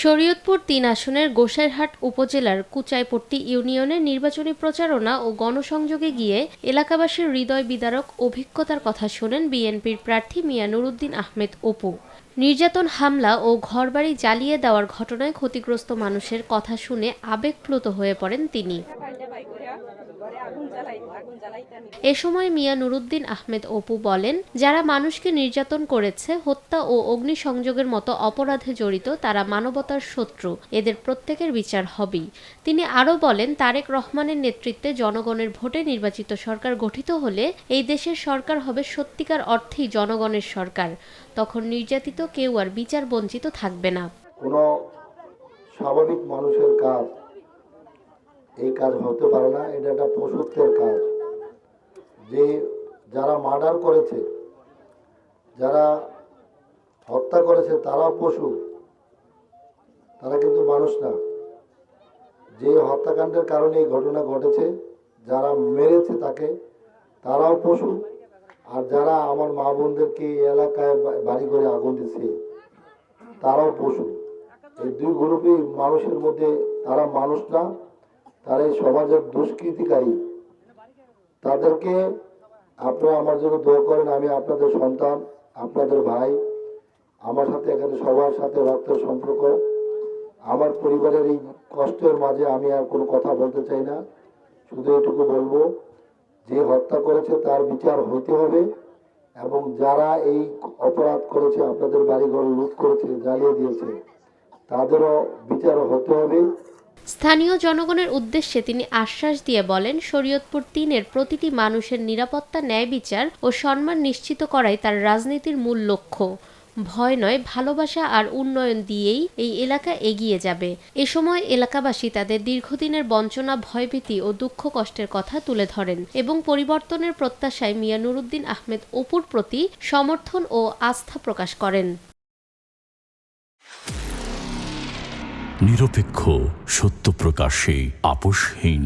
শরীয়তপুর ৩ আসনের গোসাইরহাট উপজেলার কুচাইপট্টি ইউনিয়নের নির্বাচনী প্রচারণা ও গণসংযোগে গিয়ে এলাকাবাসীর হৃদয় বিদারক অভিজ্ঞতার কথা শোনেন বিএনপির প্রার্থী মিয়া নুরুদ্দিন আহমেদ অপু। নির্যাতন, হামলা ও ঘরবাড়ি জ্বালিয়ে দেওয়ার ঘটনায় ক্ষতিগ্রস্ত মানুষের কথা শুনে আবেগপ্লুত হয়ে পড়েন তিনি। এ সময় মিয়া নুরুদ্দিন আহমেদ অপু বলেন, যারা মানুষকে নির্যাতন করেছে, হত্যা ও অগ্নিসংযোগের মতো অপরাধে জড়িত তারা মানবতার শত্রু, এদের প্রত্যেকের বিচার হবেই। তিনি আরও বলেন, তারেক রহমানের নেতৃত্বে জনগণের ভোটে নির্বাচিত সরকার গঠিত হলে এই দেশের সরকার হবে সত্যিকার অর্থেই জনগণের সরকার। তখন নির্যাতিত কেউ আর বিচার বঞ্চিত থাকবে না। কোনো স্বাভাবিক মানুষের কাজ এই কাজ হতে পারে না, এটা একটা পশুত্বের কাজ। যে যারা মার্ডার করেছে, যারা হত্যা করেছে, তারা পশু, তারা কিন্তু মানুষ না। যে হত্যাকাণ্ডের কারণে এই ঘটনা ঘটেছে, যারা মেরেছে তাকে, তারাও পশু। আর যারা আমার মা বোনদেরকে এলাকায় বাড়ি করে আগুন দিচ্ছে, তারাও পশু। এই দুই গ্রুপই মানুষের মধ্যে, তারা মানুষ না, তারা এই সমাজের দুষ্কৃতিকারী। তাদেরকে আপনারা আমার জন্য দোয়া করেন। আমি আপনাদের সন্তান, আপনাদের ভাই, আমার সাথে এখানে সবার সাথে রক্তের সম্পর্ক। আমার পরিবারের এই কষ্টের মাঝে আমি আর কোনো কথা বলতে চাই না। শুধু এটুকু বলবো, যে হত্যা করেছে তার বিচার হইতে হবে, এবং যারা এই অপরাধ করেছে, আপনাদের বাড়িঘর লুট করেছে, জ্বালিয়ে দিয়েছে, তাদেরও বিচার হতে হবে। স্থানীয় জনগণের উদ্দেশ্যে তিনি আশ্বাস দিয়ে বলেন, শরীয়তপুর ৩-এর প্রতিটি মানুষের নিরাপত্তা, ন্যায় বিচার ও সম্মান নিশ্চিত করাই তার রাজনীতির মূল লক্ষ্য। ভয় নয়, ভালোবাসা আর উন্নয়ন দিয়েই এই এলাকা এগিয়ে যাবে। এ সময় এলাকাবাসী তাদের দীর্ঘদিনের বঞ্চনা, ভয়ভীতি ও দুঃখ কষ্টের কথা তুলে ধরেন এবং পরিবর্তনের প্রত্যাশায় মিয়া নুরুদ্দিন আহমেদ অপুর প্রতি সমর্থন ও আস্থা প্রকাশ করেন। নিরপেক্ষ, সত্য প্রকাশে আপোষহীন।